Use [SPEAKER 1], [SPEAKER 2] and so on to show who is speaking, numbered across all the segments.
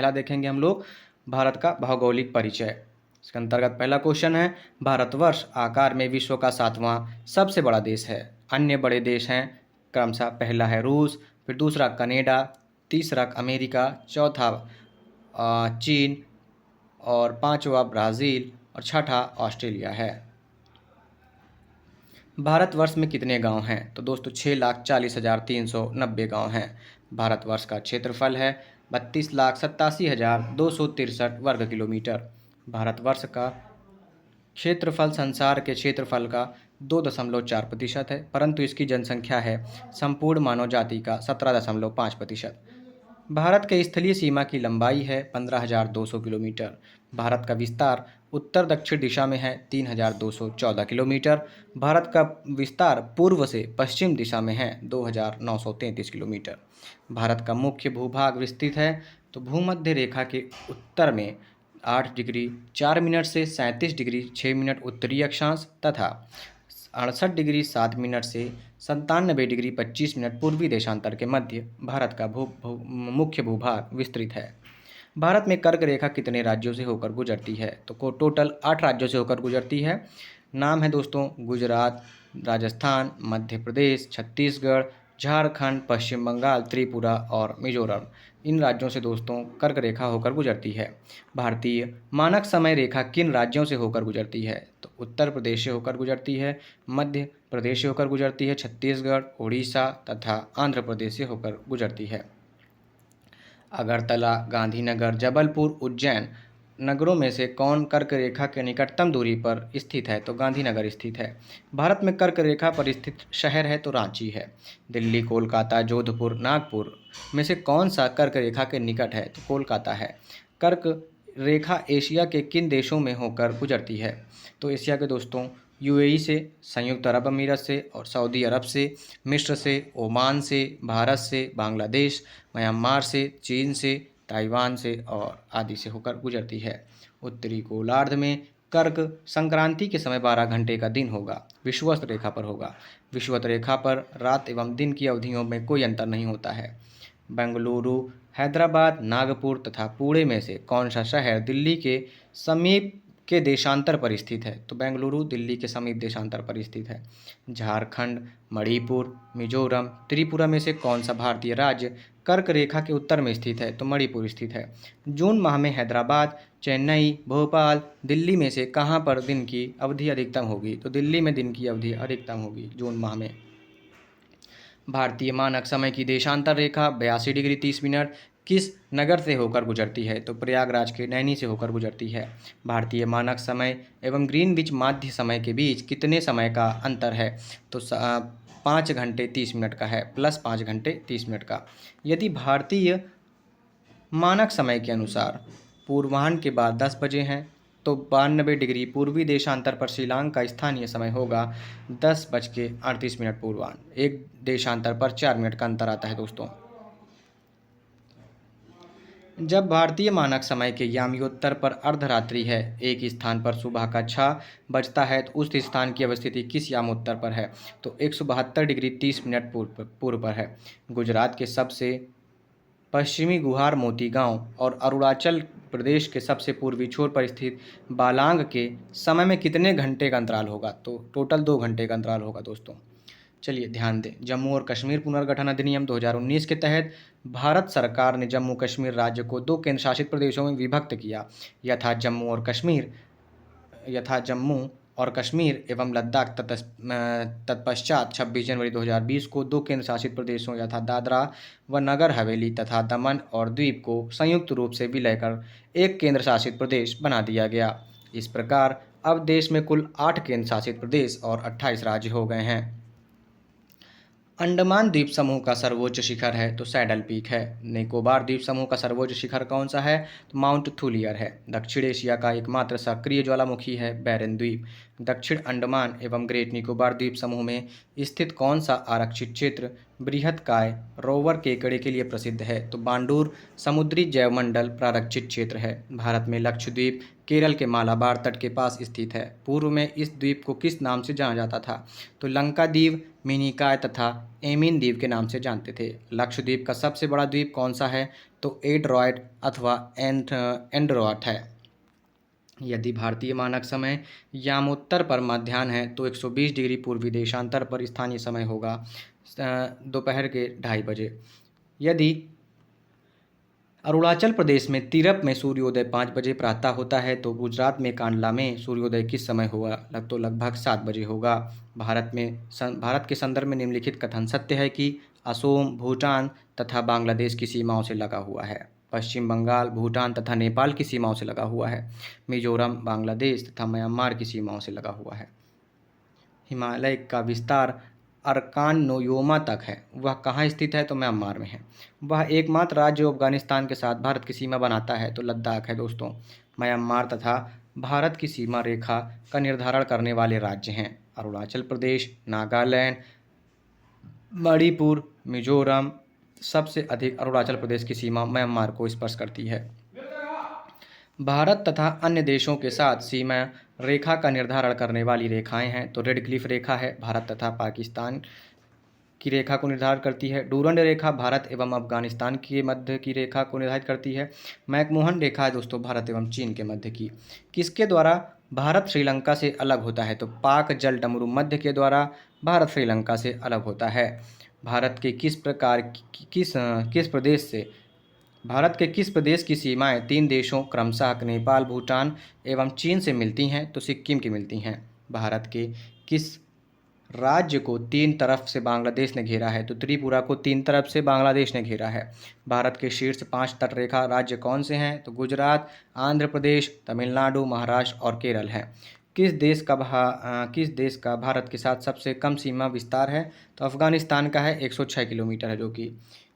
[SPEAKER 1] पहला देखेंगे हम लोग भारत का भौगोलिक परिचय। इसके अंतर्गत पहला क्वेश्चन है, भारतवर्ष आकार में विश्व का 7वां सबसे बड़ा देश है। अन्य बड़े देश हैं क्रमशः, पहला है रूस, फिर दूसरा कनाडा, तीसरा अमेरिका, चौथा चीन और पांचवा ब्राज़ील और छठा ऑस्ट्रेलिया है। भारतवर्ष में कितने गांव हैं? तो दोस्तों 6,40,390 गांव हैं। भारतवर्ष का क्षेत्रफल है 32,87,263 वर्ग किलोमीटर। भारतवर्ष का क्षेत्रफल संसार के क्षेत्रफल का 2.4% है, परंतु इसकी जनसंख्या है संपूर्ण मानव जाति का 17.5%। भारत के स्थलीय सीमा की लंबाई है 15,200 किलोमीटर। भारत का विस्तार उत्तर दक्षिण दिशा में है 3,214 किलोमीटर। भारत का विस्तार पूर्व से पश्चिम दिशा में है 2,933 किलोमीटर। भारत का मुख्य भूभाग विस्तृत है तो भूमध्य रेखा के उत्तर में 8 डिग्री 4 मिनट से 37 डिग्री 6 मिनट उत्तरी अक्षांश तथा 68 डिग्री 7 मिनट से 97 डिग्री 25 मिनट पूर्वी देशांतर के मध्य भारत का मुख्य भूभाग विस्तृत है। भारत में कर्क रेखा कितने राज्यों से होकर गुजरती है? तो टोटल 8 राज्यों से होकर गुजरती है। नाम है दोस्तों गुजरात, राजस्थान, मध्य प्रदेश, छत्तीसगढ़, झारखंड, पश्चिम बंगाल, त्रिपुरा और मिजोरम। इन राज्यों से दोस्तों कर्क रेखा होकर गुजरती है। भारतीय मानक समय रेखा किन राज्यों से होकर गुजरती है? तो उत्तर प्रदेश से होकर गुजरती है, मध्य प्रदेश से होकर गुजरती है, छत्तीसगढ़, उड़ीसा तथा आंध्र प्रदेश से होकर गुजरती है। अगरतला, गांधीनगर, जबलपुर, उज्जैन नगरों में से कौन कर्क रेखा के निकटतम दूरी पर स्थित है? तो गांधीनगर स्थित है। भारत में कर्क रेखा पर स्थित शहर है तो रांची है। दिल्ली, कोलकाता, जोधपुर, नागपुर में से कौन सा कर्क रेखा के निकट है? तो कोलकाता है। कर्क रेखा एशिया के किन देशों में होकर गुजरती है? तो एशिया के दोस्तों यूएई से, संयुक्त अरब अमीरत से और सऊदी अरब से, मिस्र से, ओमान से, भारत से, बांग्लादेश, म्यांमार से, चीन से, ताइवान से और आदि से होकर गुजरती है। उत्तरी गोलार्ध में कर्क संक्रांति के समय 12 घंटे का दिन होगा, विषुवत रेखा पर होगा। विषुवत रेखा पर रात एवं दिन की अवधियों में कोई अंतर नहीं होता है। बेंगलुरु, हैदराबाद, नागपुर तथा पुणे में से कौन सा शहर दिल्ली के समीप के देशांतर पर स्थित है? तो बेंगलुरु दिल्ली के समीप देशांतर पर स्थित है। झारखंड, मणिपुर, मिजोरम, त्रिपुरा में से कौन सा भारतीय राज्य कर्क रेखा के उत्तर में स्थित है? तो मणिपुर स्थित है। जून माह में हैदराबाद, चेन्नई, भोपाल, दिल्ली में से कहाँ पर दिन की अवधि अधिकतम होगी? तो दिल्ली में दिन की अवधि अधिकतम होगी जून माह में। भारतीय मानक समय की देशांतर रेखा 82 डिग्री 30 मिनट किस नगर से होकर गुजरती है? तो प्रयागराज के नैनी से होकर गुजरती है। भारतीय मानक समय एवं ग्रीनविच माध्य समय के बीच कितने समय का अंतर है? तो 5 घंटे 30 मिनट का है, प्लस 5 घंटे 30 मिनट का। यदि भारतीय मानक समय के अनुसार पूर्वाह्न के बाद 10 बजे हैं तो 92 डिग्री पूर्वी देशांतर पर शिलांग का स्थानीय समय होगा 10:38 पूर्वाह्न। एक देशांतर पर 4 मिनट का अंतर आता है दोस्तों। जब भारतीय मानक समय के याम्योत्तर पर अर्धरात्रि है, एक स्थान पर सुबह का 6 बजता है तो उस स्थान की अवस्थिति किस यामोत्तर पर है? तो 172 डिग्री 30 मिनट पूर्व पर है। गुजरात के सबसे पश्चिमी गुहार मोती गांव और अरुणाचल प्रदेश के सबसे पूर्वी छोर पर स्थित बालांग के समय में कितने घंटे का अंतराल होगा? तो टोटल 2 घंटे का अंतराल होगा दोस्तों। चलिए ध्यान दें, जम्मू और कश्मीर पुनर्गठन अधिनियम 2019 के तहत भारत सरकार ने जम्मू कश्मीर राज्य को 2 केंद्र शासित प्रदेशों में विभक्त किया, यथा जम्मू और कश्मीर एवं लद्दाख। तत्पश्चात 26 जनवरी 2020 को 2 केंद्र शासित प्रदेशों यथा दादरा व नगर हवेली तथा दमन और द्वीप को संयुक्त रूप से विलय कर एक केंद्र शासित प्रदेश बना दिया गया। इस प्रकार अब देश में कुल 8 केंद्र शासित प्रदेश और 28 राज्य हो गए हैं। अंडमान द्वीप समूह का सर्वोच्च शिखर है तो सैडल पीक है। निकोबार द्वीप समूह का सर्वोच्च शिखर कौन सा है? तो माउंट थूलियर है। दक्षिण एशिया का एकमात्र सक्रिय ज्वालामुखी है बैरन द्वीप। दक्षिण अंडमान एवं ग्रेट निकोबार द्वीप समूह में स्थित कौन सा आरक्षित क्षेत्र बृहत्काय रोवर केकड़े के लिए प्रसिद्ध है? तो बांडूर समुद्री जैवमंडल प्रारक्षित क्षेत्र है। भारत में लक्षद्वीप केरल के मालाबार तट के पास स्थित है। पूर्व में इस द्वीप को किस नाम से जाना जाता था? तो लंका द्वीप, मिनिकॉय तथा एमिन द्वीप के नाम से जानते थे। लक्षद्वीप का सबसे बड़ा द्वीप कौन सा है? तो एंड्रॉयड अथवा एंड्रोट है। यदि भारतीय मानक समय यामोत्तर पर मध्याह्न है तो 120 डिग्री पूर्वी देशांतर पर स्थानीय समय होगा दोपहर के 2:30 बजे। यदि अरुणाचल प्रदेश में तीरप में सूर्योदय 5 बजे प्रातः होता है तो गुजरात में कांडला में सूर्योदय किस समय होगा? तो लगभग 7 बजे होगा। भारत के संदर्भ में निम्नलिखित कथन सत्य है कि असोम, भूटान तथा बांग्लादेश की सीमाओं से लगा हुआ है। पश्चिम बंगाल, भूटान तथा नेपाल की सीमाओं से लगा हुआ है। मिजोरम, बांग्लादेश तथा म्यांमार की सीमाओं से लगा हुआ है। हिमालय का विस्तार अरकान नोयोमा तक है। वह कहाँ स्थित है? तो म्यांमार में है। वह एकमात्र राज्य जो अफगानिस्तान के साथ भारत की सीमा बनाता है तो लद्दाख है दोस्तों। म्यांमार तथा भारत की सीमा रेखा का निर्धारण करने वाले राज्य हैं अरुणाचल प्रदेश, नागालैंड, मणिपुर, मिजोरम। सबसे अधिक अरुणाचल प्रदेश की सीमा म्यांमार को स्पर्श करती है। भारत तथा अन्य देशों के साथ सीमा रेखा का निर्धारण करने वाली रेखाएं हैं तो रेड क्लिफ रेखा है, भारत तथा पाकिस्तान की रेखा को निर्धारित करती है। डूरंड रेखा भारत एवं अफगानिस्तान के मध्य की रेखा को निर्धारित करती है। मैकमोहन रेखा है दोस्तों भारत एवं चीन के मध्य की। किसके द्वारा भारत श्रीलंका से अलग होता है? तो पाक जल डमरू मध्य के द्वारा भारत श्रीलंका से अलग होता है। भारत के किस प्रदेश की सीमाएं 3 देशों क्रमशः नेपाल, भूटान एवं चीन से मिलती हैं? तो सिक्किम की मिलती हैं। भारत के किस राज्य को 3 तरफ से बांग्लादेश ने घेरा है? तो त्रिपुरा को 3 तरफ से बांग्लादेश ने घेरा है। भारत के शीर्ष 5 तटरेखा राज्य कौन से हैं? तो गुजरात, आंध्र प्रदेश, तमिलनाडु, महाराष्ट्र और केरल हैं। किस देश का भारत के साथ सबसे कम सीमा विस्तार है? तो अफगानिस्तान का है, 106 किलोमीटर है। जो कि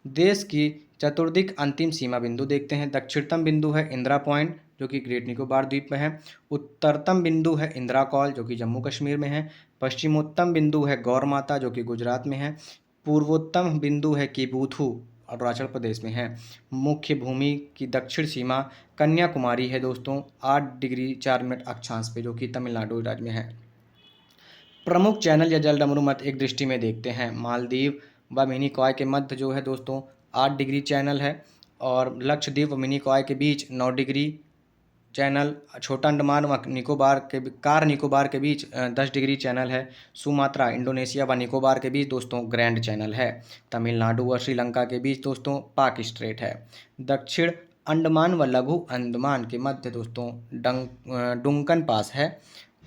[SPEAKER 1] देश की चतुर्दिक अंतिम सीमा बिंदु देखते हैं। दक्षिणतम बिंदु है इंदिरा पॉइंट जो कि ग्रेट निकोबार द्वीप में है। उत्तरतम बिंदु है इंदिरा कॉल जो कि जम्मू कश्मीर में है। पश्चिमोत्तम बिंदु है गौर माता जो कि गुजरात में है। पूर्वोत्तम बिंदु है किबूथू अरुणाचल प्रदेश में है। मुख्य भूमि की दक्षिण सीमा कन्याकुमारी है दोस्तों, 8 डिग्री 4 मिनट अक्षांश पे, जो कि तमिलनाडु राज्य में है। प्रमुख चैनल या जल डमरू मध्य एक दृष्टि में देखते हैं। मालदीव व मिनिकॉय के मध्य जो है दोस्तों 8 डिग्री चैनल है, और लक्षद्वीप व मिनिकॉय के बीच 9 डिग्री चैनल। छोटा अंडमान व निकोबार के बीच 10 डिग्री चैनल है। सुमात्रा, इंडोनेशिया व निकोबार के बीच दोस्तों ग्रैंड चैनल है। तमिलनाडु व श्रीलंका के बीच दोस्तों पाक स्ट्रेट है। दक्षिण अंडमान व लघु अंडमान के मध्य दोस्तों डुंकन पास है।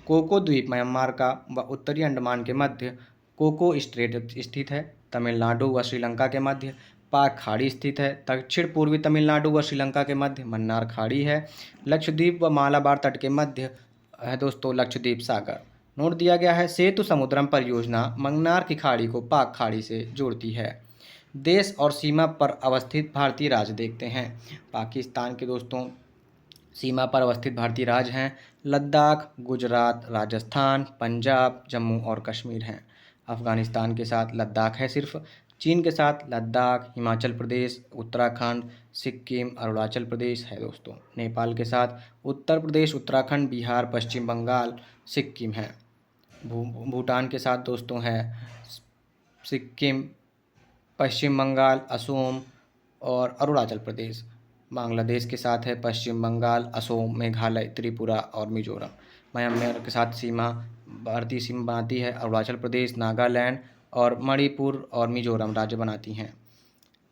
[SPEAKER 1] कोको द्वीप म्यांमार का व उत्तरी अंडमान के मध्य कोको स्ट्रेट स्थित है। तमिलनाडु व श्रीलंका के मध्य पाक खाड़ी स्थित है। दक्षिण पूर्वी तमिलनाडु व श्रीलंका के मध्य मन्नार खाड़ी है। लक्षद्वीप व मालाबार तट के मध्य है दोस्तों लक्षद्वीप सागर। नोट दिया गया है सेतु समुद्रम परियोजना मन्नार की खाड़ी को पाक खाड़ी से जोड़ती है। देश और सीमा पर अवस्थित भारतीय राज्य देखते हैं। पाकिस्तान के दोस्तों सीमा पर अवस्थित भारतीय राज्य हैं लद्दाख, गुजरात, राजस्थान, पंजाब, जम्मू और कश्मीर हैं। अफगानिस्तान के साथ लद्दाख है सिर्फ। चीन के साथ लद्दाख, हिमाचल प्रदेश, उत्तराखंड, सिक्किम, अरुणाचल प्रदेश है दोस्तों। नेपाल के साथ उत्तर प्रदेश, उत्तराखंड, बिहार, पश्चिम बंगाल, सिक्किम है। भूटान के साथ दोस्तों है सिक्किम, पश्चिम बंगाल, असम और अरुणाचल प्रदेश। बांग्लादेश के साथ है पश्चिम बंगाल, असम, मेघालय, त्रिपुरा और मिजोरम। म्यांमार के साथ भारतीय सीमा बनाती है अरुणाचल प्रदेश, नागालैंड और मणिपुर और मिजोरम राज्य बनाती हैं।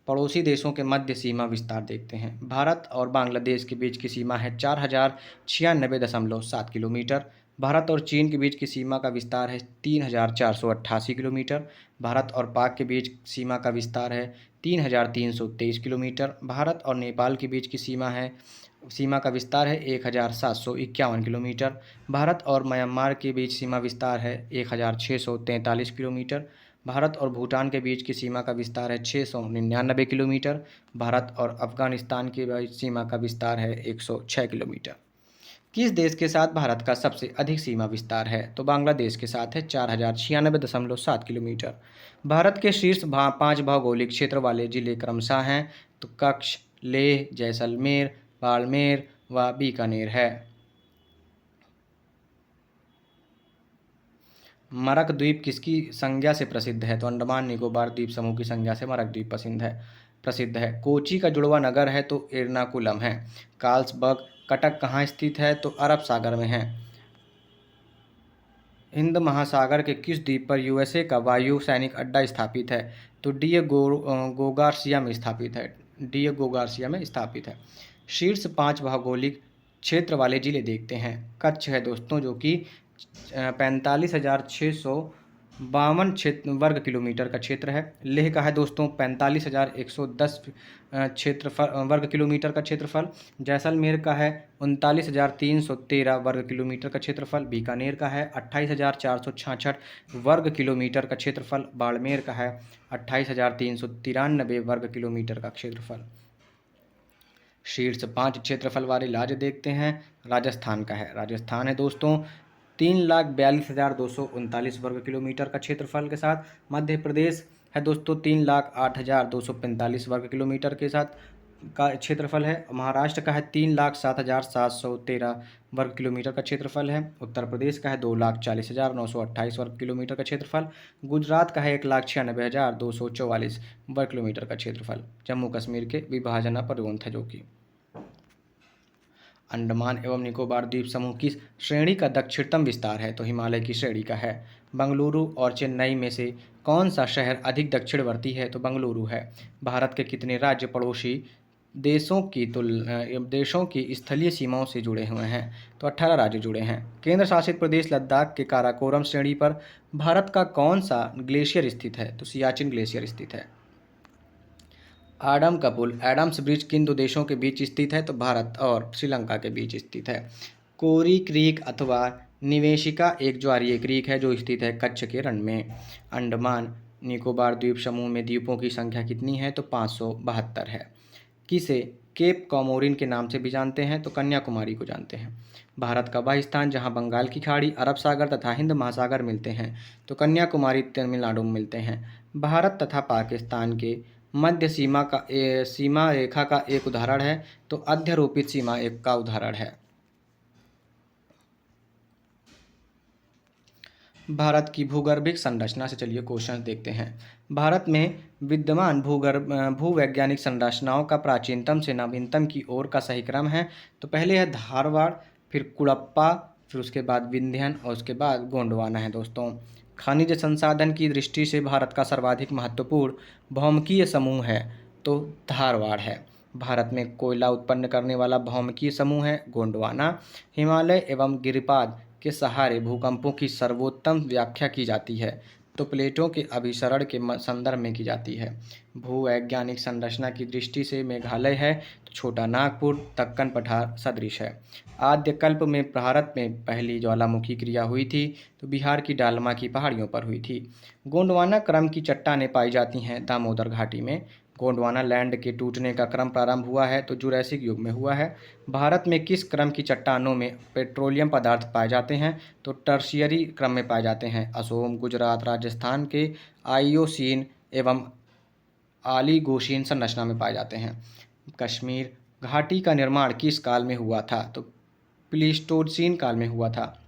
[SPEAKER 1] पड़ोसी देशों के मध्य सीमा विस्तार देखते हैं। भारत और बांग्लादेश के बीच की सीमा है 4096.7 किलोमीटर। भारत और चीन के बीच की सीमा का विस्तार है 3488 किलोमीटर। भारत और पाक के बीच सीमा का विस्तार है 3323 किलोमीटर। भारत और नेपाल के बीच की सीमा का विस्तार है 1751 किलोमीटर। भारत और म्यांमार के बीच सीमा विस्तार है 1643 किलोमीटर। भारत और भूटान के बीच की सीमा का विस्तार है 699 किलोमीटर। भारत और अफगानिस्तान के बीच सीमा का विस्तार है 106 किलोमीटर। किस देश के साथ भारत का सबसे अधिक सीमा विस्तार है? तो बांग्लादेश के साथ है 4096.7 किलोमीटर। भारत के शीर्ष 5 भौगोलिक क्षेत्र वाले जिले क्रमशः हैं तो कच्छ, लेह, जैसलमेर, बाड़मेर व बीकानेर है। मरक द्वीप किसकी संज्ञा से प्रसिद्ध है? तो अंडमान निकोबार द्वीप समूह की संज्ञा से मरक द्वीप प्रसिद्ध है। कोची का जुड़वा नगर है तो एर्नाकुलम है। कार्लसबर्ग कटक कहाँ स्थित है? तो अरब सागर में है। हिंद महासागर के किस द्वीप पर यूएसए का वायु सैनिक अड्डा स्थापित है? तो डिएगो गार्सिया में स्थापित है। शीर्ष 5 भौगोलिक क्षेत्र वाले जिले देखते हैं। कच्छ है दोस्तों, जो कि 45,652 वर्ग किलोमीटर का क्षेत्र है। लेह का है दोस्तों 45,110 वर्ग किलोमीटर का क्षेत्रफल। जैसलमेर का है 39,313 वर्ग किलोमीटर का क्षेत्रफल। बीकानेर का है 28,466 वर्ग किलोमीटर का क्षेत्रफल। बाड़मेर का है 28,393 वर्ग किलोमीटर का क्षेत्रफल। शीर्ष 5 क्षेत्रफल वाले राज्य देखते हैं। राजस्थान का है, राजस्थान है दोस्तों 3,42,239 वर्ग किलोमीटर का क्षेत्रफल के साथ। मध्य प्रदेश है दोस्तों 3,08,245 वर्ग किलोमीटर के साथ का क्षेत्रफल है। महाराष्ट्र का है 3,07,713 वर्ग किलोमीटर का क्षेत्रफल है। उत्तर प्रदेश का है 2,40,928 वर्ग किलोमीटर का क्षेत्रफल। गुजरात का है 1,96,244 वर्ग किलोमीटर का क्षेत्रफल। जम्मू कश्मीर के विभाजन पर है जो कि अंडमान एवं निकोबार द्वीप समूह की श्रेणी का दक्षिणतम विस्तार है? तो हिमालय की श्रेणी का है। बंगलुरु और चेन्नई में से कौन सा शहर अधिक दक्षिणवर्ती है? तो बंगलुरु है। भारत के कितने राज्य पड़ोसी देशों की स्थलीय सीमाओं से जुड़े हुए हैं? तो 18 राज्य जुड़े हैं। केंद्र शासित प्रदेश लद्दाख के काराकोरम श्रेणी पर भारत का कौन सा ग्लेशियर स्थित है? तो सियाचिन ग्लेशियर स्थित है। आडम का पुल एडम्स ब्रिज किन दो देशों के बीच स्थित है? तो भारत और श्रीलंका के बीच स्थित है। कोरी क्रीक अथवा निवेशिका एक ज्वारीय क्रीक है जो स्थित है कच्छ के रण में। अंडमान निकोबार द्वीप समूह में द्वीपों की संख्या कितनी है? तो 572 है। किसे केप कॉमोरिन के नाम से भी जानते हैं? तो कन्याकुमारी को जानते हैं। भारत का वह स्थान जहां बंगाल की खाड़ी, अरब सागर तथा हिंद महासागर मिलते हैं? तो कन्याकुमारी तमिलनाडु में मिलते हैं। भारत तथा पाकिस्तान के मध्य सीमा रेखा का एक उदाहरण है? तो अध्यारोपित सीमा एक का उदाहरण है। भारत की भूगर्भिक संरचना से चलिए क्वेश्चन देखते हैं। भारत में विद्यमान भूवैज्ञानिक संरचनाओं का प्राचीनतम से नवीनतम की ओर का सही क्रम है? तो पहले है धारवाड़, फिर कुड़प्पा, फिर उसके बाद विंध्यन और उसके बाद गोंडवाना है दोस्तों। खनिज संसाधन की दृष्टि से भारत का सर्वाधिक महत्वपूर्ण भौमकीय समूह है? तो धारवाड़ है। भारत में कोयला उत्पन्न करने वाला भौमकीय समूह है गोंडवाना। हिमालय एवं गिरिपाद के सहारे भूकंपों की सर्वोत्तम व्याख्या की जाती है? तो प्लेटों के अभिसरण के संदर्भ में की जाती है। भूवैज्ञानिक संरचना की दृष्टि से मेघालय है तो छोटा नागपुर दक्कन पठार सदृश है। आद्य कल्प में भारत में पहली ज्वालामुखी क्रिया हुई थी तो बिहार की डालमा की पहाड़ियों पर हुई थी। गोंडवाना क्रम की चट्टानें पाई जाती हैं दामोदर घाटी में। गोंडवाना लैंड के टूटने का क्रम प्रारंभ हुआ है तो जुरैसिक युग में हुआ है। भारत में किस क्रम की चट्टानों में पेट्रोलियम पदार्थ पाए जाते हैं? तो टर्शियरी क्रम में पाए जाते हैं। असोम, गुजरात, राजस्थान के आयोसीन एवं आलीगोशीन संरचना में पाए जाते हैं। कश्मीर घाटी का निर्माण किस काल में हुआ था? तो प्लीस्टोसीन काल में हुआ था।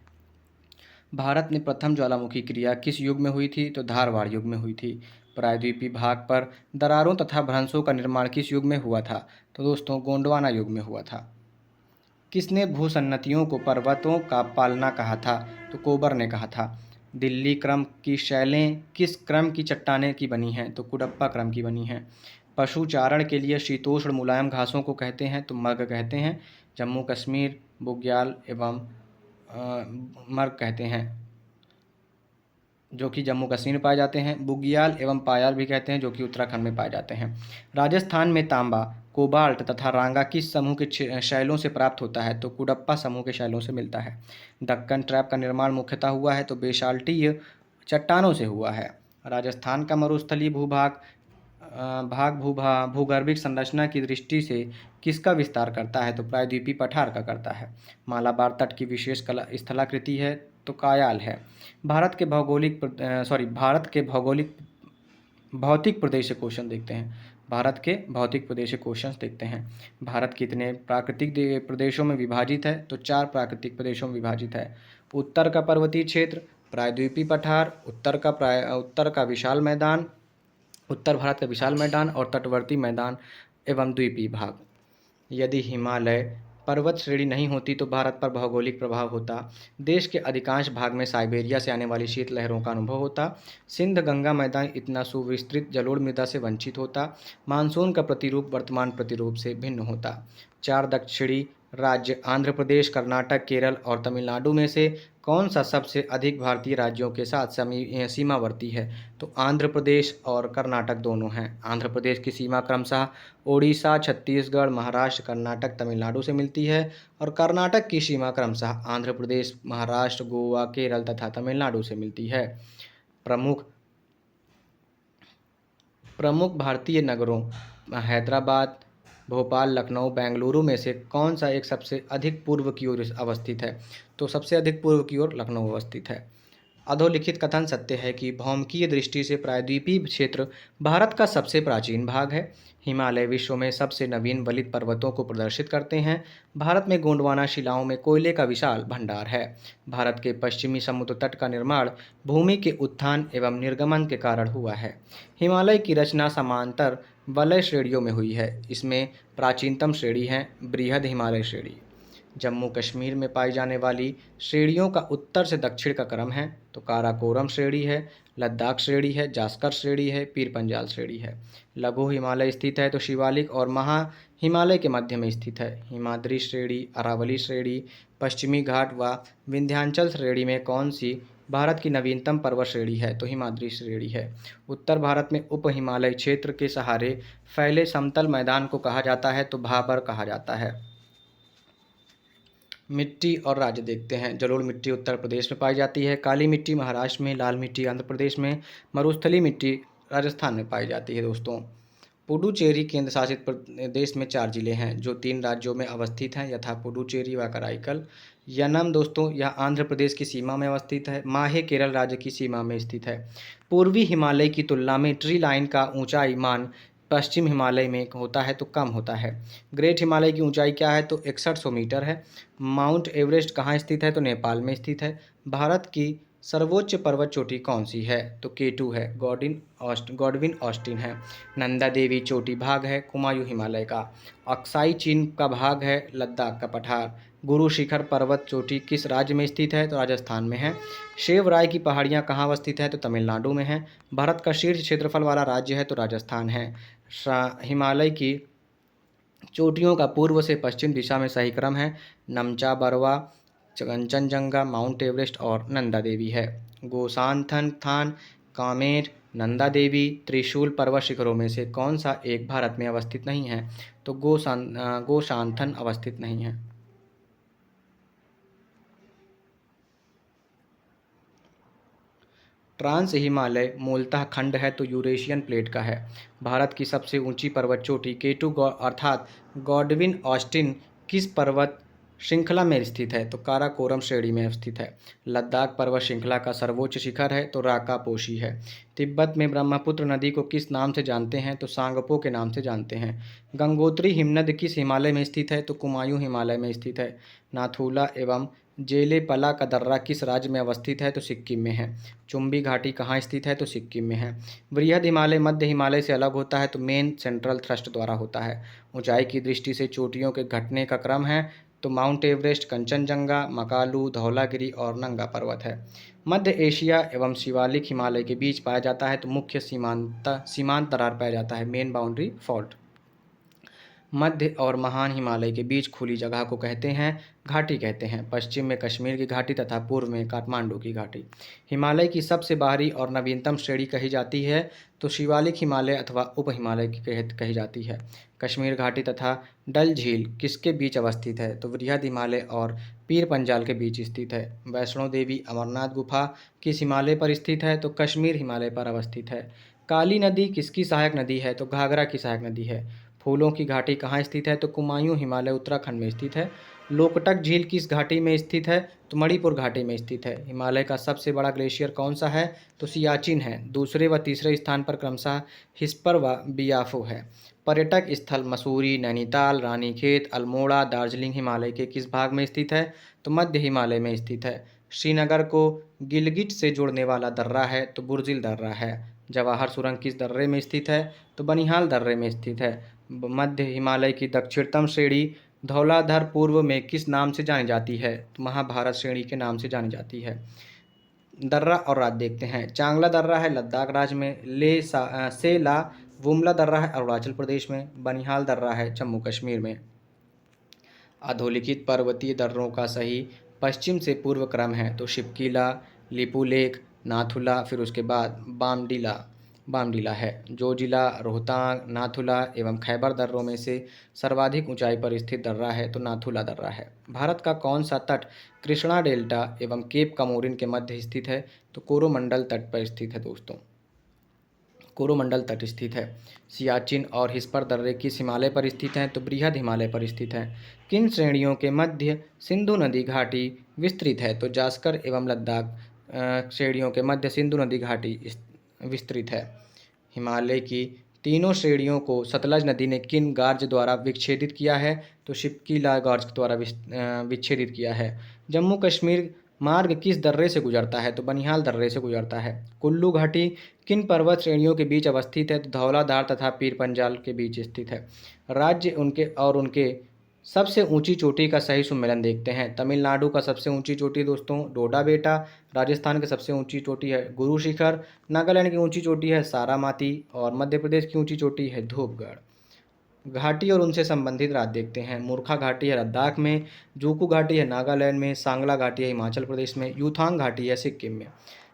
[SPEAKER 1] भारत में प्रथम ज्वालामुखी क्रिया किस युग में हुई थी? तो धारवाड़ युग में हुई थी। प्रायद्वीपीय भाग पर दरारों तथा भ्रंशों का निर्माण किस युग में हुआ था? तो दोस्तों गोंडवाना युग में हुआ था। किसने भूसन्नतियों को पर्वतों का पालना कहा था? तो कोबर ने कहा था। दिल्ली क्रम की शैलें किस क्रम की चट्टानें की बनी हैं? तो कुडप्पा क्रम की बनी हैं। पशु चारण के लिए शीतोष्ण मुलायम घासों को कहते हैं? तो मर्ग कहते हैं। जम्मू कश्मीर बुग्याल एवं मर्ग कहते हैं जो कि जम्मू कश्मीर में पाए जाते हैं। बुग्याल एवं पायाल भी कहते हैं जो कि उत्तराखंड में पाए जाते हैं। राजस्थान में तांबा, कोबाल्ट तथा रांगा किस समूह के शैलों से प्राप्त होता है? तो कुडप्पा समूह के शैलों से मिलता है। दक्कन ट्रैप का निर्माण मुख्यतः हुआ है तो बेसाल्टीय चट्टानों से हुआ है। राजस्थान का मरुस्थलीय भूभाग भाग भूगर्भिक संरचना की दृष्टि से किसका विस्तार करता है? तो प्रायद्वीपीय पठार का करता है। मालाबार तट की विशेष कला स्थलाकृति है तो कायाल है। भारत के भौगोलिक भौतिक प्रदेश क्वेश्चन देखते हैं। भारत के भौतिक प्रदेश क्वेश्चन देखते हैं। भारत कितने प्राकृतिक प्रदेशों में विभाजित है? तो 4 प्राकृतिक प्रदेशों में विभाजित है। उत्तर का पर्वतीय क्षेत्र, प्रायद्वीपीय पठार, उत्तर का विशाल मैदान, उत्तर भारत का विशाल मैदान और तटवर्ती मैदान एवं द्वीपीय भाग। यदि हिमालय पर्वत श्रेणी नहीं होती तो भारत पर भौगोलिक प्रभाव होता। देश के अधिकांश भाग में साइबेरिया से आने वाली शीत लहरों का अनुभव होता। सिंध गंगा मैदान इतना सुविस्तृत जलोढ़ मृदा से वंचित होता। मानसून का प्रतिरूप वर्तमान प्रतिरूप से भिन्न होता। 4 दक्षिणी राज्य आंध्र प्रदेश, कर्नाटक, केरल और तमिलनाडु में से कौन सा सबसे अधिक भारतीय राज्यों के साथ सीमावर्ती है? तो आंध्र प्रदेश और कर्नाटक दोनों हैं। आंध्र प्रदेश की सीमा क्रमशः ओडिशा, छत्तीसगढ़, महाराष्ट्र, कर्नाटक, तमिलनाडु से मिलती है और कर्नाटक की सीमा क्रमशः आंध्र प्रदेश, महाराष्ट्र, गोवा, केरल तथा तमिलनाडु से मिलती है। प्रमुख भारतीय नगरों हैदराबाद, भोपाल, लखनऊ, बेंगलुरु में से कौन सा एक सबसे अधिक पूर्व की ओर अवस्थित है? तो सबसे अधिक पूर्व की ओर लखनऊ अवस्थित है। अधोलिखित कथन सत्य है कि भौमिकीय दृष्टि से प्रायद्वीपीय क्षेत्र भारत का सबसे प्राचीन भाग है। हिमालय विश्व में सबसे नवीन वलित पर्वतों को प्रदर्शित करते हैं। भारत में गोंडवाना शिलाओं में कोयले का विशाल भंडार है। भारत के पश्चिमी समुद्र तट का निर्माण भूमि के उत्थान एवं निर्गमन के कारण हुआ है। हिमालय की रचना समांतर वलय श्रेणियों में हुई है। इसमें प्राचीनतम श्रेणी है बृहद हिमालय श्रेणी। जम्मू कश्मीर में पाई जाने वाली श्रेणियों का उत्तर से दक्षिण का क्रम है तो काराकोरम श्रेणी है, लद्दाख श्रेणी है, जास्कर श्रेणी है, पीर पंजाल श्रेणी है। लघु हिमालय स्थित है तो शिवालिक और महा हिमालय के मध्य में स्थित है। हिमाद्री श्रेणी, अरावली श्रेणी, पश्चिमी घाट व विंध्याचल श्रेणी में कौन सी भारत की नवीनतम पर्वत श्रेणी है? तो हिमाद्री श्रेणी है। उत्तर भारत में उप हिमालय क्षेत्र के सहारे फैले समतल मैदान को कहा जाता है तो भाबर कहा जाता है। मिट्टी और राज्य देखते हैं। जलोढ़ मिट्टी उत्तर प्रदेश में पाई जाती है, काली मिट्टी महाराष्ट्र में, लाल मिट्टी आंध्र प्रदेश में, मरुस्थलीय मिट्टी राजस्थान में पाई जाती है। दोस्तों, पुडुचेरी केंद्र शासित प्रदेश में 4 जिले हैं जो 3 राज्यों में अवस्थित हैं यथा पुडुचेरी व कराईकल। यनम दोस्तों यह आंध्र प्रदेश की सीमा में अवस्थित है। माहे केरल राज्य की सीमा में स्थित है। पूर्वी हिमालय की तुलना में ट्री लाइन का ऊंचाई मान पश्चिम हिमालय में होता है तो कम होता है। ग्रेट हिमालय की ऊंचाई क्या है? तो 6100 मीटर है। माउंट एवरेस्ट कहाँ स्थित है? तो नेपाल में स्थित है। भारत की सर्वोच्च पर्वत चोटी कौन सी है? तो K2 है, गॉडविन ऑस्टिन है। नंदा देवी चोटी भाग है कुमायूं हिमालय का। अक्साई चीन का भाग है लद्दाख का पठार। गुरु शिखर पर्वत चोटी किस राज्य में स्थित है? तो राजस्थान में है। शेवराय की पहाड़ियाँ कहाँ अवस्थित है? तो तमिलनाडु में है। भारत का शीर्ष क्षेत्रफल वाला राज्य है तो राजस्थान है। हिमालय की चोटियों का पूर्व से पश्चिम दिशा में सही क्रम है। नमचा बरवा, कंचनजंगा, माउंट एवरेस्ट और नंदा देवी है। गोसांथन, कामेर, नंदा देवी, त्रिशूल पर्वत शिखरों में से कौन सा एक भारत में अवस्थित नहीं है? तो गोसांथन अवस्थित नहीं है। ट्रांस हिमालय मूलतः खंड है तो यूरेशियन प्लेट का है। भारत की सबसे ऊंची पर्वत चोटी K2 अर्थात गॉडविन ऑस्टिन किस पर्वत श्रृंखला में स्थित है? तो काराकोरम श्रेणी में स्थित है। लद्दाख पर्वत श्रृंखला का सर्वोच्च शिखर है तो राकापोशी है। तिब्बत में ब्रह्मपुत्र नदी को किस नाम से जानते हैं? तो सांगपो के नाम से जानते हैं। गंगोत्री हिमनद किस हिमालय में स्थित है? तो कुमायूं हिमालय में स्थित है। नाथुला एवं जेलेपला का दर्रा किस राज्य में अवस्थित है? तो सिक्किम में है। चुंबी घाटी कहाँ स्थित है? तो सिक्किम में है। बृहद हिमालय मध्य हिमालय से अलग होता है तो मेन सेंट्रल थ्रस्ट द्वारा होता है। ऊंचाई की दृष्टि से चोटियों के घटने का क्रम है तो माउंट एवरेस्ट, कंचनजंगा, मकालू, धौलागिरी और नंगा पर्वत है। मध्य एशिया एवं शिवालिक हिमालय के बीच पाया जाता है तो मुख्य सीमांत दरार पाया जाता है, मेन बाउंड्री फॉल्ट। मध्य और महान हिमालय के बीच खुली जगह को कहते हैं घाटी कहते हैं। पश्चिम में कश्मीर की घाटी तथा पूर्व में काठमांडू की घाटी। हिमालय की सबसे बाहरी और नवीनतम श्रेणी कही जाती है तो शिवालिक हिमालय अथवा उप हिमालय की कही जाती है। कश्मीर घाटी तथा डल झील किसके बीच अवस्थित है? तो बृहद हिमालय और पीर पंजाल के बीच स्थित है। वैष्णो देवी अमरनाथ गुफा किस हिमालय पर स्थित है? तो कश्मीर हिमालय पर अवस्थित है। काली नदी किसकी सहायक नदी है? तो घाघरा की सहायक नदी है। फूलों की घाटी कहाँ स्थित है? तो कुमायूं हिमालय उत्तराखंड में स्थित है। लोकटक झील किस घाटी में स्थित है? तो मणिपुर घाटी में स्थित है। हिमालय का सबसे बड़ा ग्लेशियर कौन सा है? तो सियाचिन है। दूसरे व तीसरे स्थान पर क्रमशः हिस्पर व बियाफो है। पर्यटक स्थल मसूरी, नैनीताल, रानीखेत, अल्मोड़ा, दार्जिलिंग हिमालय के किस भाग में स्थित है? तो मध्य हिमालय में स्थित है। श्रीनगर को गिलगिट से जोड़ने वाला दर्रा है तो बुर्जिल दर्रा है। जवाहर सुरंग किस दर्रे में स्थित है? तो बनिहाल दर्रे में स्थित है। मध्य हिमालय की दक्षिणतम श्रेणी धौलाधर पूर्व में किस नाम से जानी जाती है? तो महाभारत श्रेणी के नाम से जानी जाती है। दर्रा और राज्य देखते हैं। चांगला दर्रा है लद्दाख राज्य में। सेला वुमला दर्रा है अरुणाचल प्रदेश में। बनिहाल दर्रा है जम्मू कश्मीर में। अधोलिखित पर्वतीय दर्रों का सही पश्चिम से पूर्व क्रम है तो शिपकीला, लिपुलेख, नाथुला, फिर उसके बाद बामडीला बामडीला है। जो जिला रोहतांग, नाथुला एवं खैबर दर्रों में से सर्वाधिक ऊंचाई पर स्थित दर्रा है तो नाथुला दर्रा है। भारत का कौन सा तट कृष्णा डेल्टा एवं केप कमोरिन के मध्य स्थित है? तो कोरोमंडल तट पर स्थित है दोस्तों। कोरोमंडल तट स्थित है। सियाचिन और हिस्पर दर्रे किस हिमालय पर स्थित हैं? तो बृहद हिमालय पर स्थित हैं। किन श्रेणियों के मध्य सिंधु नदी घाटी विस्तृत है? तो जास्कर एवं लद्दाख श्रेणियों के मध्य सिंधु नदी घाटी विस्तृत है। हिमालय की तीनों श्रेणियों को सतलज नदी ने किन गार्ज द्वारा विच्छेदित किया है? तो शिपकीला गार्ज द्वारा विच्छेदित किया है। जम्मू कश्मीर मार्ग किस दर्रे से गुजरता है? तो बनिहाल दर्रे से गुजरता है। कुल्लू घाटी किन पर्वत श्रेणियों के बीच अवस्थित है? तो धौलाधार तथा पीर पंजाल के बीच स्थित है। राज्य उनके सबसे ऊंची चोटी का सही सुमेलन देखते हैं। तमिलनाडु का सबसे ऊंची चोटी दोस्तों डोडा बेटा। राजस्थान की सबसे ऊंची चोटी है गुरु शिखर। नागालैंड की ऊंची चोटी है सारामाती और मध्य प्रदेश की ऊंची चोटी है धूपगढ़। घाटी और उनसे संबंधित राज्य देखते हैं। मूर्खा घाटी है लद्दाख में। जूकू घाटी है नागालैंड में। सांगला घाटी है हिमाचल प्रदेश में। यूथांग घाटी है सिक्किम में।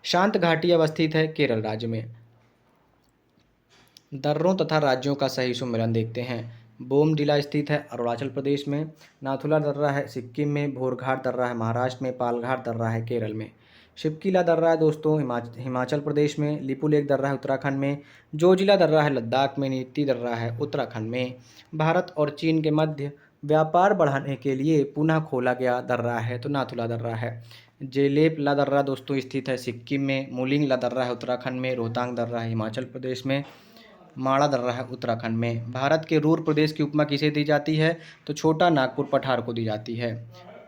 [SPEAKER 1] शांत घाटी अवस्थित है केरल राज्य में। दर्रों तथा राज्यों का सही सुमेलन देखते हैं। बोमडिला स्थित है अरुणाचल प्रदेश में। नाथुला दर्रा है सिक्किम में। भोरघाट दर्रा है महाराष्ट्र में। पालघाट दर्रा है केरल में। शिपकीला दर्रा है दोस्तों हिमाचल प्रदेश में। लिपुलेख दर्रा है उत्तराखंड में। जोजिला दर्रा है लद्दाख में। नीति दर्रा है उत्तराखंड में। भारत और चीन के मध्य व्यापार बढ़ाने के लिए पुनः खोला गया दर्रा है तो नाथुला दर्रा है। जेलेप ला दर्रा दोस्तों स्थित है सिक्किम में। मुलिंग ला दर्रा है उत्तराखंड में। रोहतांग दर्रा है हिमाचल प्रदेश में। माड़ा दर्रा है उत्तराखंड में। भारत के रूर प्रदेश की उपमा किसे दी जाती है? तो छोटा नागपुर पठार को दी जाती है।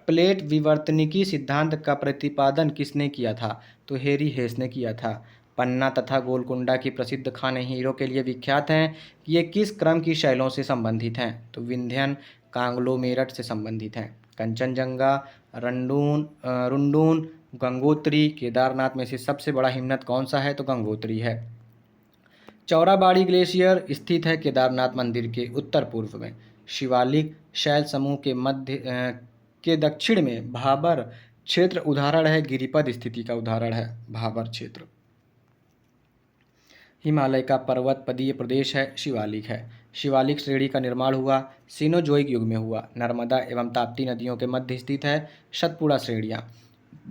[SPEAKER 1] प्लेट विवर्तनिकी सिद्धांत का प्रतिपादन किसने किया था? तो हेरी हेस ने किया था। पन्ना तथा गोलकुंडा की प्रसिद्ध खानें हीरो के लिए विख्यात हैं। ये किस क्रम की शैलों से संबंधित हैं? तो विंध्यन कांग्लोमेरट से संबंधित हैं। कंचनजंगा, रुंडून, गंगोत्री, केदारनाथ में से सबसे बड़ा हिमनद कौन सा है? तो गंगोत्री है। चौराबाड़ी ग्लेशियर स्थित है केदारनाथ मंदिर के उत्तर पूर्व में। शिवालिक शैल समूह के के दक्षिण में भाबर क्षेत्र उदाहरण है। गिरिपद स्थिति का उदाहरण है भाबर क्षेत्र। हिमालय का पर्वतपदीय प्रदेश है शिवालिक है। शिवालिक श्रेणी का निर्माण हुआ सीनोजोइक युग में हुआ। नर्मदा एवं ताप्ती नदियों के मध्य स्थित है सतपुड़ा श्रेणियाँ।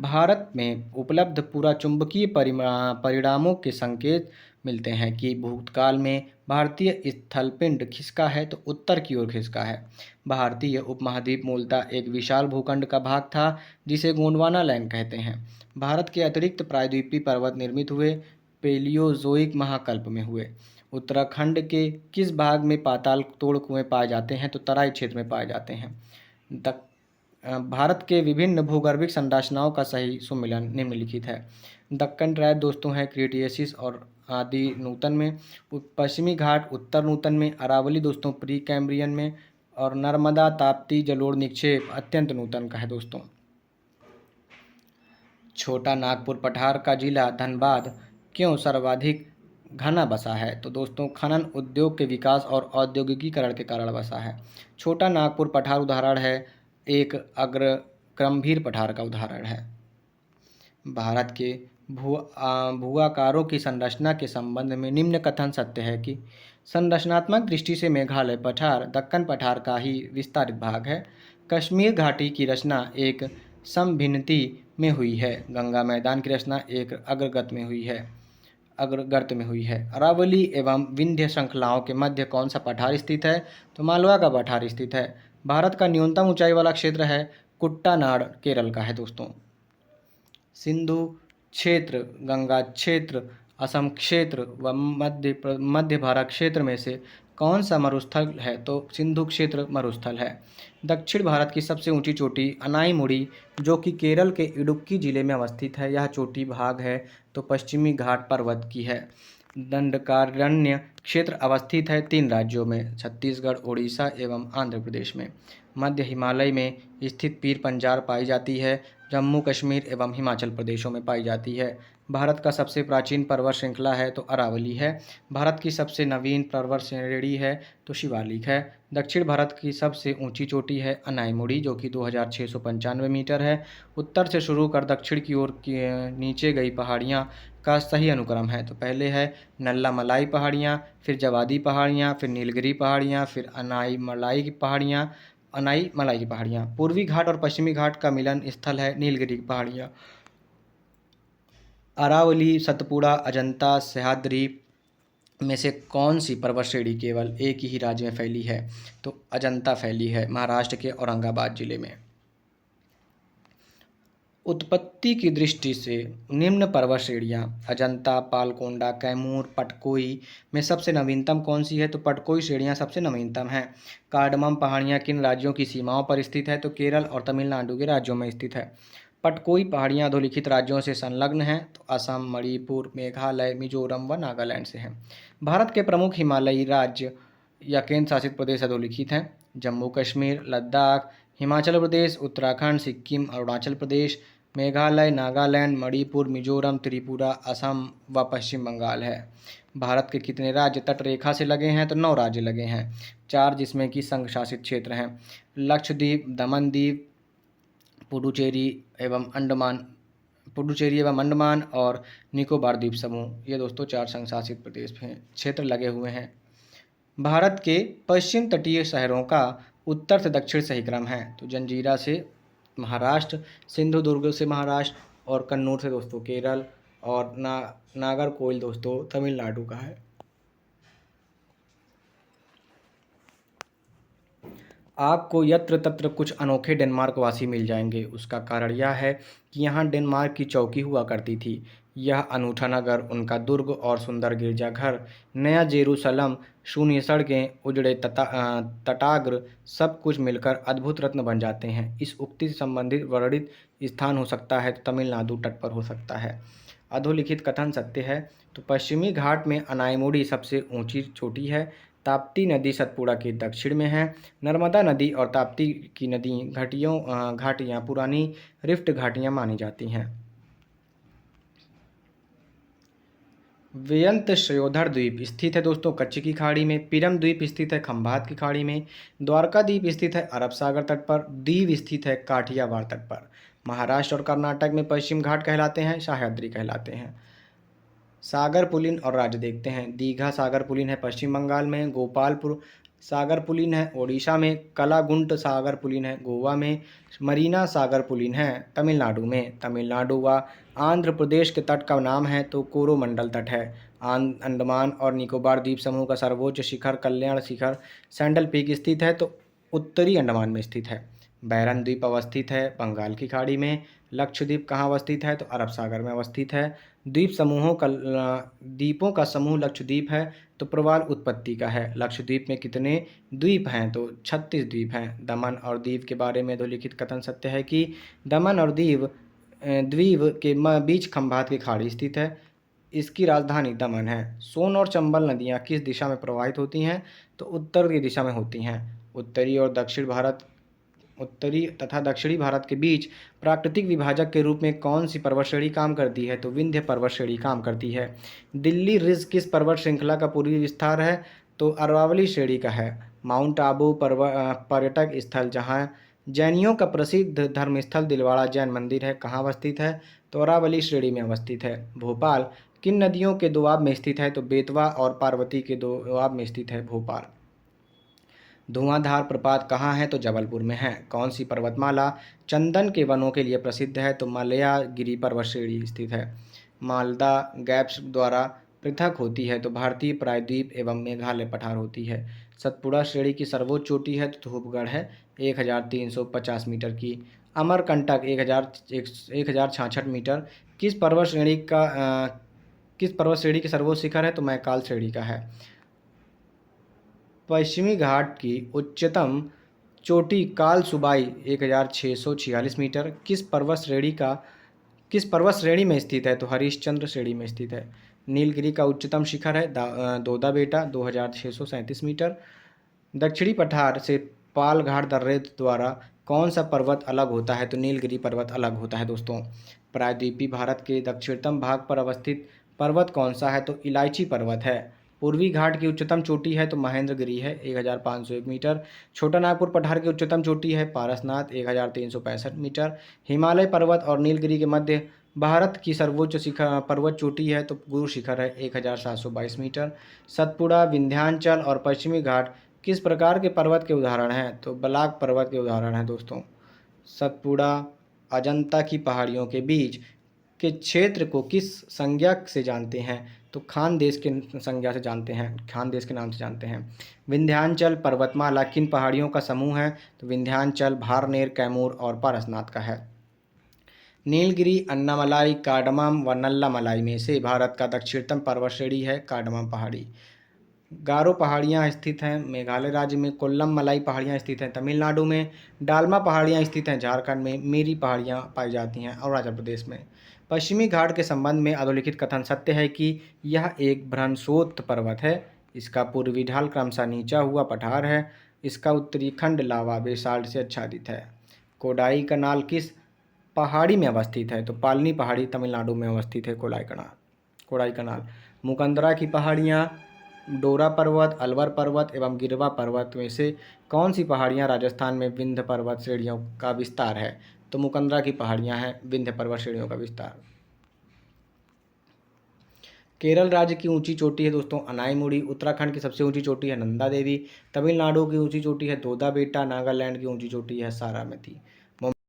[SPEAKER 1] भारत में उपलब्ध पूरा चुंबकीय परिणामों के संकेत मिलते हैं कि भूतकाल में भारतीय स्थलपिंड खिसका है तो उत्तर की ओर खिसका है। भारतीय उपमहाद्वीप मूलतः एक विशाल भूखंड का भाग था जिसे गोंडवाना लैंड कहते हैं। भारत के अतिरिक्त प्रायद्वीपीय पर्वत निर्मित हुए पेलियोजोइक महाकल्प में हुए। उत्तराखंड के किस भाग में पाताल तोड़ कुएं पाए जाते हैं? तो तराई क्षेत्र में पाए जाते हैं। भारत के विभिन्न भूगर्भिक संरचनाओं का सही सुमेलन निम्नलिखित है। दक्कन ट्राइब दोस्तों है क्रिटेशियस और आदि नूतन में। पश्चिमी घाट उत्तर नूतन में। अरावली दोस्तों प्री कैम्ब्रियन में। और नर्मदा ताप्ती जलोढ़ निक्षेप अत्यंत नूतन का है दोस्तों। छोटा नागपुर पठार का जिला धनबाद क्यों सर्वाधिक घना बसा है? तो दोस्तों खनन उद्योग के विकास और औद्योगिकीकरण के कारण बसा है। छोटा नागपुर पठार उदाहरण है एक अग्र क्रमभीर पठार का उदाहरण है। भारत के भूआकारों की संरचना के संबंध में निम्न कथन सत्य है कि संरचनात्मक दृष्टि से मेघालय पठार दक्कन पठार का ही विस्तारित भाग है। कश्मीर घाटी की रचना एक समभिन्नति में हुई है। गंगा मैदान की रचना एक अग्रगत में हुई है। अग्रगर्त में हुई है। अरावली एवं विंध्य श्रृंखलाओं के मध्य कौन सा पठार स्थित है? तो मालवा का पठार स्थित है। भारत का न्यूनतम ऊंचाई वाला क्षेत्र है कुट्टानाड, केरल का है दोस्तों। सिंधु क्षेत्र, गंगा क्षेत्र, असम क्षेत्र व मध्य भारत क्षेत्र में से कौन सा मरुस्थल है? तो सिंधु क्षेत्र मरुस्थल है। दक्षिण भारत की सबसे ऊंची चोटी अनाईमुड़ी, जो कि केरल के इडुक्की जिले में अवस्थित है, यह चोटी भाग है तो पश्चिमी घाट पर्वत की है। दंडकारण्य क्षेत्र अवस्थित है 3 राज्यों में, छत्तीसगढ़, उड़ीसा एवं आंध्र प्रदेश में। मध्य हिमालय में स्थित पीर पंजाल पाई जाती है, जम्मू कश्मीर एवं हिमाचल प्रदेशों में पाई जाती है। भारत का सबसे प्राचीन पर्वत श्रृंखला है तो अरावली है। भारत की सबसे नवीन पर्वत श्रेणी है तो शिवालिक है। दक्षिण भारत की सबसे ऊंची चोटी है अनाईमुड़ी, जो कि 2695 मीटर है। उत्तर से शुरू कर दक्षिण की ओर नीचे गई पहाड़ियाँ का सही अनुक्रम है। तो पहले है नल्लामलाई पहाड़ियाँ, फिर जवादी पहाड़ियाँ, फिर नीलगिरी पहाड़ियाँ, फिर अनाई मलाई की पहाड़ियाँ। पूर्वी घाट और पश्चिमी घाट का मिलन स्थल है नीलगिरी की पहाड़ियाँ। अरावली, सतपुड़ा, अजंता, सह्याद्री में से कौन सी पर्वत श्रेणी केवल एक ही राज्य में फैली है? तो अजंता फैली है महाराष्ट्र के औरंगाबाद जिले में। उत्पत्ति की दृष्टि से निम्न पर्वत श्रेणियाँ अजंता, पालकोंडा, कैमूर, पटकोई में सबसे नवीनतम कौन सी है? तो पटकोई श्रेणियाँ सबसे नवीनतम हैं। कार्डमम पहाड़ियाँ किन राज्यों की सीमाओं पर स्थित है? तो केरल और तमिलनाडु के राज्यों में स्थित है। पटकोई पहाड़ियाँ अधोलिखित राज्यों से संलग्न हैं तो असम, मणिपुर, मेघालय, मिजोरम व नागालैंड से हैं। भारत के प्रमुख हिमालयी राज्य या केंद्र शासित प्रदेश अधोलिखित हैं: जम्मू कश्मीर, लद्दाख, हिमाचल प्रदेश, उत्तराखंड, सिक्किम, अरुणाचल प्रदेश, मेघालय, नागालैंड, मणिपुर, मिजोरम, त्रिपुरा, असम व पश्चिम बंगाल है। भारत के कितने राज्य तट रेखा से लगे हैं? तो 9 राज्य लगे हैं, 4 जिसमें कि संघ शासित क्षेत्र हैं: लक्षद्वीप, दमन दीव, पुडुचेरी एवं अंडमान और निकोबार द्वीप समूह। ये दोस्तों 4 संघ शासित प्रदेश हैं, क्षेत्र लगे हुए हैं। भारत के पश्चिम तटीय शहरों का उत्तर से दक्षिण सही क्रम है तो जंजीरा से महाराष्ट्र, सिंधुदुर्ग से महाराष्ट्र और कन्नौज से दोस्तों केरल और नागरकोइल दोस्तों तमिलनाडु का है। आपको यत्र तत्र कुछ अनोखे डेनमार्क वासी मिल जाएंगे। उसका कारण यह है कि यहाँ डेनमार्क की चौकी हुआ करती थी। यह अनूठा नगर, उनका दुर्ग और सुंदर गिरजाघर, नया जेरूसलम, शून्य सड़कें, उजड़े तटाग्र सब कुछ मिलकर अद्भुत रत्न बन जाते हैं। इस उक्ति से संबंधित वर्णित स्थान हो सकता है तो तमिलनाडु तट पर हो सकता है। अधोलिखित कथन सत्य है तो पश्चिमी घाट में अनाईमुड़ी सबसे ऊंची चोटी है। ताप्ती नदी सतपुड़ा के दक्षिण में है। नर्मदा नदी और ताप्ती की नदी घाटियाँ पुरानी रिफ्ट घाटियाँ मानी जाती हैं। व्यंत श्योधर द्वीप स्थित है दोस्तों कच्छ की खाड़ी में। पिरम द्वीप स्थित है खंभात की खाड़ी में। द्वारका द्वीप स्थित है अरब सागर तट पर। दीव स्थित है काठियावाड़ तट पर। महाराष्ट्र और कर्नाटक में पश्चिम घाट कहलाते हैं, सह्याद्री कहलाते हैं। सागर पुलिन और राज्य देखते हैं। दीघा सागर पुलिन है पश्चिम बंगाल में। गोपालपुर सागर पुलिन है ओडिशा में। कलागुंट सागर पुलिन है गोवा में। मरीना सागर पुलिन है तमिलनाडु में। तमिलनाडु व आंध्र प्रदेश के तट का नाम है तो कोरोमंडल तट है। अंडमान और निकोबार द्वीप समूह का सर्वोच्च शिखर कल्याण शिखर सैंडल पीक स्थित है तो उत्तरी अंडमान में स्थित है। बैरन द्वीप अवस्थित है बंगाल की खाड़ी में। लक्षद्वीप कहाँ अवस्थित है तो अरब सागर में अवस्थित है। द्वीपों का समूह लक्षद्वीप है तो प्रवाल उत्पत्ति का है। लक्षद्वीप में कितने द्वीप हैं तो 36 द्वीप हैं। दमन और दीव के बारे में लिखित कथन सत्य है कि दमन और दीव द्वीप के बीच खंभात की खाड़ी स्थित है। इसकी राजधानी दमन है। सोन और चंबल नदियाँ किस दिशा में प्रवाहित होती हैं तो उत्तर की दिशा में होती हैं। उत्तरी तथा दक्षिणी भारत के बीच प्राकृतिक विभाजक के रूप में कौन सी पर्वत श्रेणी काम करती है तो विंध्य पर्वत श्रेणी काम करती है। दिल्ली रिज किस पर्वत श्रृंखला का पूर्वी विस्तार है तो अरावली श्रेणी का है। माउंट आबू पर्यटक स्थल जहाँ जैनियों का प्रसिद्ध धर्मस्थल दिलवाड़ा जैन मंदिर है कहाँ अवस्थित है तो अरावली श्रेणी में अवस्थित है। भोपाल किन नदियों के दोआब में स्थित है तो बेतवा और पार्वती के दोआब में स्थित है भोपाल। धुआंधार प्रपात कहाँ है तो जबलपुर में है। कौन सी पर्वतमाला चंदन के वनों के लिए प्रसिद्ध है तो मलयागिरी पर्वत श्रेणी स्थित है। मालदा गैप्स द्वारा पृथक होती है तो भारतीय प्रायद्वीप एवं मेघालय पठार होती है। सतपुड़ा श्रेणी की सर्वोच्च चोटी है तो धूपगढ़ है 1350 मीटर की। अमरकंटक 1066 मीटर। किस पर्वत श्रेणी का किस पर्वत श्रेणी की सर्वोच्च शिखर है तो मैकाल श्रेणी का है। पश्चिमी घाट की उच्चतम चोटी काल सुबाई 1646 मीटर किस पर्वत श्रेणी में स्थित है तो हरिश्चंद्र श्रेणी में स्थित है। नीलगिरी का उच्चतम शिखर है दोदा बेटा 2637 मीटर। दक्षिणी पठार से पालघाट दर्रे द्वारा कौन सा पर्वत अलग होता है तो नीलगिरी पर्वत अलग होता है दोस्तों। प्रायद्वीपीय भारत के दक्षिणतम भाग पर अवस्थित पर्वत कौन सा है तो इलायची पर्वत है। पूर्वी घाट की उच्चतम चोटी है तो महेंद्रगिरी है 1501 मीटर। छोटा नागपुर पठार की उच्चतम चोटी है पारसनाथ 1365 मीटर। हिमालय पर्वत और नीलगिरी के मध्य भारत की सर्वोच्च शिखर पर्वत चोटी है तो गुरु शिखर है 1722 मीटर। सतपुड़ा, विंध्याचल और पश्चिमी घाट किस प्रकार के पर्वत के उदाहरण हैं तो बलाक पर्वत के उदाहरण हैं दोस्तों। सतपुड़ा अजंता की पहाड़ियों के बीच के क्षेत्र को किस संज्ञा से जानते हैं तो खानदेश के संज्ञा से जानते हैं, खानदेश के नाम से जानते हैं। विंध्याचल पर्वतमाला किन पहाड़ियों का समूह है तो विंध्याचल, भारनेर, कैमूर और पारसनाथ का है। नीलगिरी, अन्नामलाई, कार्डमम व नल्लामलाई में से भारत का दक्षिणतम पर्वत श्रेणी है कार्डमम पहाड़ी। गारो पहाड़ियाँ स्थित हैं मेघालय राज्य में। कोल्लम मलाई पहाड़ियाँ स्थित हैं तमिलनाडु में। डालमा पहाड़ियाँ स्थित हैं झारखंड में। मेरी पहाड़ियाँ पाई जाती हैं अरुणाचल प्रदेश में। पश्चिमी घाट के संबंध में अधोलिखित कथन सत्य है कि यह एक भ्रंशोत्त पर्वत है। इसका पूर्वी ढाल क्रमशः नीचा हुआ पठार है। इसका उत्तरी खंड लावा बेसाल्ट से आच्छादित है। कोडाई कनाल किस पहाड़ी में अवस्थित है तो पालनी पहाड़ी तमिलनाडु में अवस्थित है कोडाई कनाल। मुकंदरा की पहाड़ियाँ, डोरा पर्वत, अलवर पर्वत एवं गिरवा पर्वत में से कौन सी पहाड़ियाँ राजस्थान में विंध्य पर्वत श्रेणियों का विस्तार है तो मुकंदरा की पहाड़ियाँ हैं विंध्य पर्वत श्रेणियों का विस्तार। केरल राज्य की ऊंची चोटी है दोस्तों अनाईमुड़ी। उत्तराखंड की सबसे ऊंची चोटी है नंदा देवी। तमिलनाडु की ऊंची चोटी है दोदा बेटा। नागालैंड की ऊंची चोटी है सारामती।